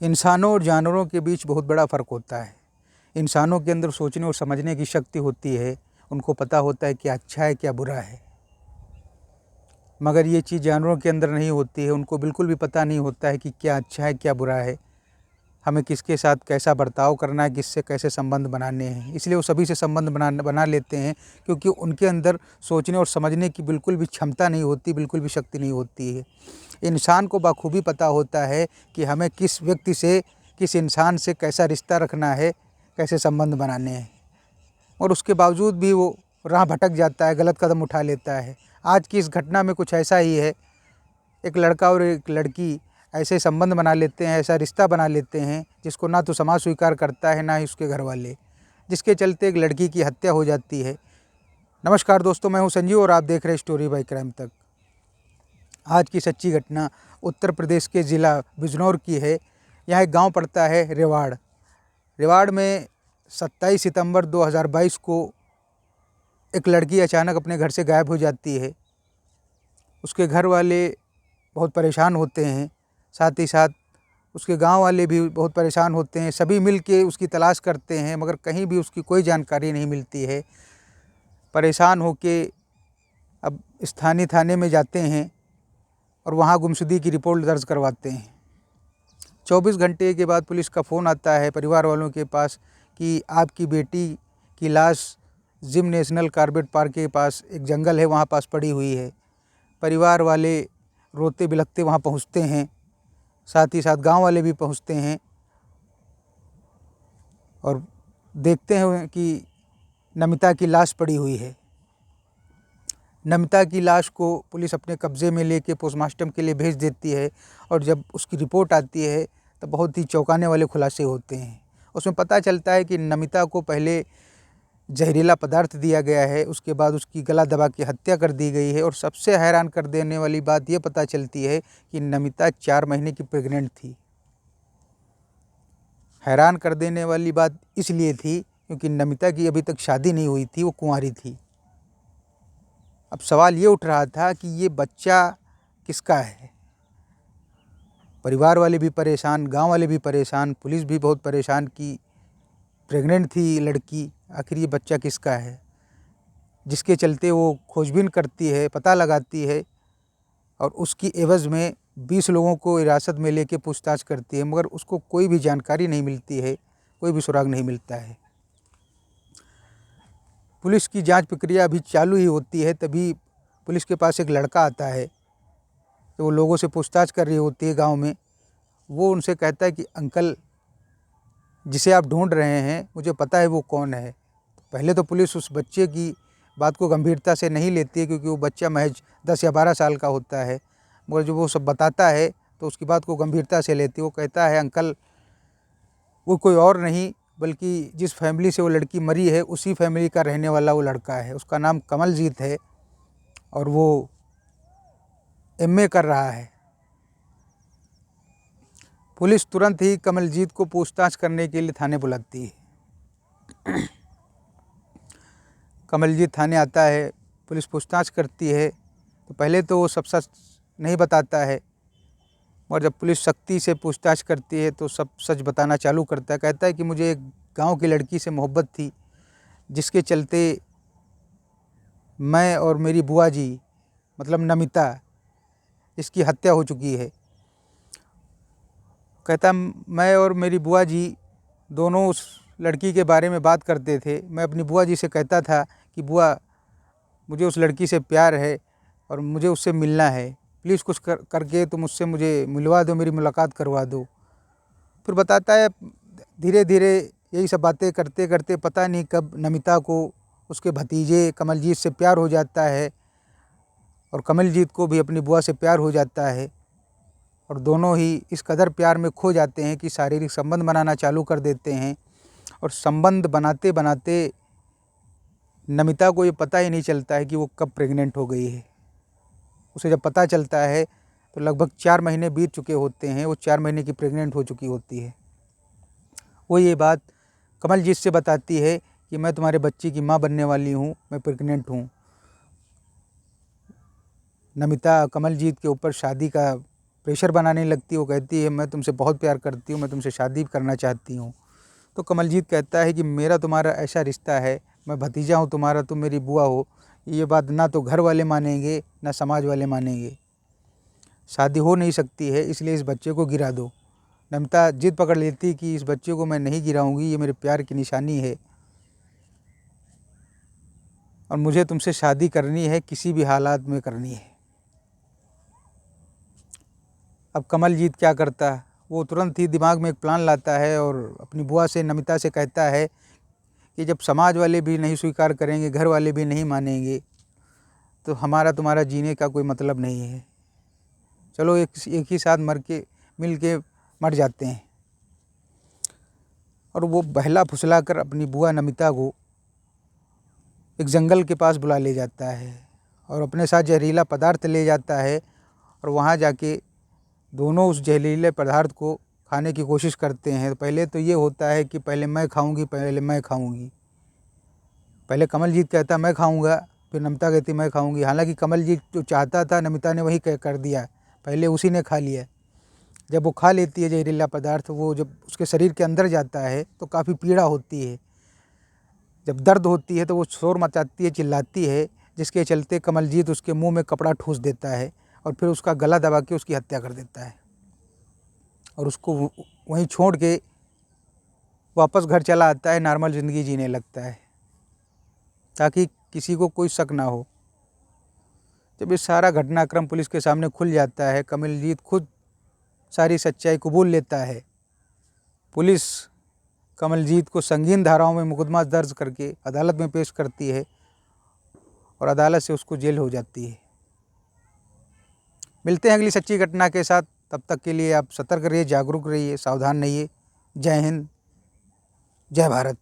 इंसानों और जानवरों के बीच बहुत बड़ा फ़र्क होता है। इंसानों के अंदर सोचने और समझने की शक्ति होती है, उनको पता होता है क्या अच्छा है क्या बुरा है। मगर ये चीज़ जानवरों के अंदर नहीं होती है, उनको बिल्कुल भी पता नहीं होता है कि क्या अच्छा है क्या बुरा है, हमें किसके साथ कैसा बर्ताव करना है, किससे कैसे संबंध बनाने हैं। इसलिए वो सभी से संबंध बना लेते हैं, क्योंकि उनके अंदर सोचने और समझने की बिल्कुल भी क्षमता नहीं होती, बिल्कुल भी शक्ति नहीं होती है। इंसान को बखूबी पता होता है कि हमें किस व्यक्ति से, किस इंसान से कैसा रिश्ता रखना है, कैसे संबंध बनाने हैं, और उसके बावजूद भी वो राह भटक जाता है, गलत कदम उठा लेता है। आज की इस घटना में कुछ ऐसा ही है। एक लड़का और एक लड़की ऐसे संबंध बना लेते हैं, ऐसा रिश्ता बना लेते हैं जिसको ना तो समाज स्वीकार करता है, ना ही उसके घर वाले, जिसके चलते एक लड़की की हत्या हो जाती है। नमस्कार दोस्तों, मैं हूं संजीव और आप देख रहे हैं स्टोरी बाय क्राइम तक। आज की सच्ची घटना उत्तर प्रदेश के ज़िला बिजनौर की है। यहाँ एक गांव पड़ता है रेवाड़। रेवाड़ में 27 सितंबर 2022 को एक लड़की अचानक अपने घर से गायब हो जाती है। उसके घर वाले बहुत परेशान होते हैं, साथ ही साथ उसके गांव वाले भी बहुत परेशान होते हैं। सभी मिल के उसकी तलाश करते हैं, मगर कहीं भी उसकी कोई जानकारी नहीं मिलती है। परेशान होके अब स्थानीय थाने में जाते हैं और वहाँ गुमशुदगी की रिपोर्ट दर्ज करवाते हैं। 24 घंटे के बाद पुलिस का फ़ोन आता है परिवार वालों के पास कि आपकी बेटी की लाश जिम नेशनल कार्बेट पार्क के पास एक जंगल है, वहाँ पास पड़ी हुई है। परिवार वाले रोते बिलखते वहाँ पहुँचते हैं, साथ ही साथ गांव वाले भी पहुँचते हैं और देखते हैं कि नमिता की लाश पड़ी हुई है। नमिता की लाश को पुलिस अपने कब्ज़े में लेके पोस्टमार्टम के लिए भेज देती है, और जब उसकी रिपोर्ट आती है तो बहुत ही चौंकाने वाले खुलासे होते हैं। उसमें पता चलता है कि नमिता को पहले जहरीला पदार्थ दिया गया है, उसके बाद उसकी गला दबा के हत्या कर दी गई है, और सबसे हैरान कर देने वाली बात ये पता चलती है कि नमिता 4 महीने की प्रेग्नेंट थी। हैरान कर देने वाली बात इसलिए थी क्योंकि नमिता की अभी तक शादी नहीं हुई थी, वो कुंवारी थी। अब सवाल ये उठ रहा था कि ये बच्चा किसका है। परिवार वाले भी परेशान, गांव वाले भी परेशान, पुलिस भी बहुत परेशान कि प्रेग्नेंट थी लड़की, आखिर ये बच्चा किसका है। जिसके चलते वो खोजबीन करती है, पता लगाती है, और उसकी एवज़ में 20 लोगों को हिरासत में लेके पूछताछ करती है, मगर उसको कोई भी जानकारी नहीं मिलती है, कोई भी सुराग नहीं मिलता है। पुलिस की जांच प्रक्रिया अभी चालू ही होती है, तभी पुलिस के पास एक लड़का आता है। तो वो लोगों से पूछताछ कर रही होती है गांव में। वो उनसे कहता है कि अंकल, जिसे आप ढूंढ रहे हैं मुझे पता है वो कौन है। पहले तो पुलिस उस बच्चे की बात को गंभीरता से नहीं लेती है, क्योंकि वो बच्चा महज 10 या 12 साल का होता है, मगर जब वो सब बताता है तो उसकी बात को गंभीरता से लेती है। वो कहता है, अंकल, वो कोई और नहीं बल्कि जिस फैमिली से वो लड़की मरी है उसी फैमिली का रहने वाला वो लड़का है। उसका नाम कमलजीत है और वो एमए कर रहा है। पुलिस तुरंत ही कमलजीत को पूछताछ करने के लिए थाने बुलाती है। कमलजीत थाने आता है, पुलिस पूछताछ करती है, तो पहले तो वो सब सच नहीं बताता है, और जब पुलिस सख्ती से पूछताछ करती है तो सब सच बताना चालू करता है। कहता है कि मुझे एक गांव की लड़की से मोहब्बत थी, जिसके चलते मैं और मेरी बुआ जी, मतलब नमिता, इसकी हत्या हो चुकी है। कहता, मैं और मेरी बुआ जी दोनों उस लड़की के बारे में बात करते थे। मैं अपनी बुआ जी से कहता था कि बुआ, मुझे उस लड़की से प्यार है और मुझे उससे मिलना है, प्लीज़ कुछ करके तुम उससे मुझे मिलवा दो, मेरी मुलाकात करवा दो। फिर बताता है धीरे धीरे यही सब बातें करते करते पता नहीं कब नमिता को उसके भतीजे कमलजीत से प्यार हो जाता है, और कमलजीत को भी अपनी बुआ से प्यार हो जाता है, और दोनों ही इस कदर प्यार में खो जाते हैं कि शारीरिक संबंध बनाना चालू कर देते हैं। और संबंध बनाते बनाते नमिता को ये पता ही नहीं चलता है कि वो कब प्रेग्नेंट हो गई है। उसे जब पता चलता है तो लगभग 4 महीने बीत चुके होते हैं, वो 4 महीने की प्रेग्नेंट हो चुकी होती है। वो ये बात कमलजीत से बताती है कि मैं तुम्हारे बच्चे की माँ बनने वाली हूँ, मैं प्रेग्नेंट हूँ। नमिता कमलजीत के ऊपर शादी का प्रेशर बनाने लगती है। वो कहती है मैं तुमसे बहुत प्यार करती हूँ, मैं तुमसे शादी करना चाहती हूँ। तो कमलजीत कहता है कि मेरा तुम्हारा ऐसा रिश्ता है, मैं भतीजा हूँ तुम्हारा, तुम मेरी बुआ हो, ये बात ना तो घर वाले मानेंगे ना समाज वाले मानेंगे, शादी हो नहीं सकती है, इसलिए इस बच्चे को गिरा दो। नमिता जिद पकड़ लेती कि इस बच्चे को मैं नहीं गिराऊंगी, ये मेरे प्यार की निशानी है और मुझे तुमसे शादी करनी है, किसी भी हालात में करनी है। अब कमलजीत क्या करता, वो तुरंत ही दिमाग में एक प्लान लाता है और अपनी बुआ से, नमिता से कहता है कि जब समाज वाले भी नहीं स्वीकार करेंगे, घर वाले भी नहीं मानेंगे, तो हमारा तुम्हारा जीने का कोई मतलब नहीं है। चलो एक ही साथ मिल के मर जाते हैं। और वो बहला फुसला कर अपनी बुआ नमिता को एक जंगल के पास बुला ले जाता है और अपने साथ जहरीला पदार्थ ले जाता है और वहाँ जाके दोनों उस जहरीले पदार्थ को खाने की कोशिश करते हैं। पहले तो ये होता है कि पहले मैं खाऊंगी, पहले मैं खाऊंगी। पहले कमलजीत कहता मैं खाऊंगा, फिर नमिता कहती मैं खाऊंगी। हालांकि कमलजीत जो चाहता था, नमिता ने वही कर दिया, पहले उसी ने खा लिया। जब वो खा लेती है जहरीला पदार्थ, वो जब उसके शरीर के अंदर जाता है तो काफ़ी पीड़ा होती है। जब दर्द होती है तो वो शोर मचाती है, चिल्लाती है, जिसके चलते कमलजीत उसके मुंह में कपड़ा ठूस देता है और फिर उसका गला दबा के उसकी हत्या कर देता है और उसको वहीं छोड़ के वापस घर चला आता है, नॉर्मल ज़िंदगी जीने लगता है ताकि किसी को कोई शक ना हो। जब ये सारा घटनाक्रम पुलिस के सामने खुल जाता है, कमलजीत खुद सारी सच्चाई कबूल लेता है। पुलिस कमलजीत को संगीन धाराओं में मुकदमा दर्ज करके अदालत में पेश करती है और अदालत से उसको जेल हो जाती है। मिलते हैं अगली सच्ची घटना के साथ, तब तक के लिए आप सतर्क रहिए, जागरूक रहिए, सावधान रहिए। जय हिंद, जय भारत।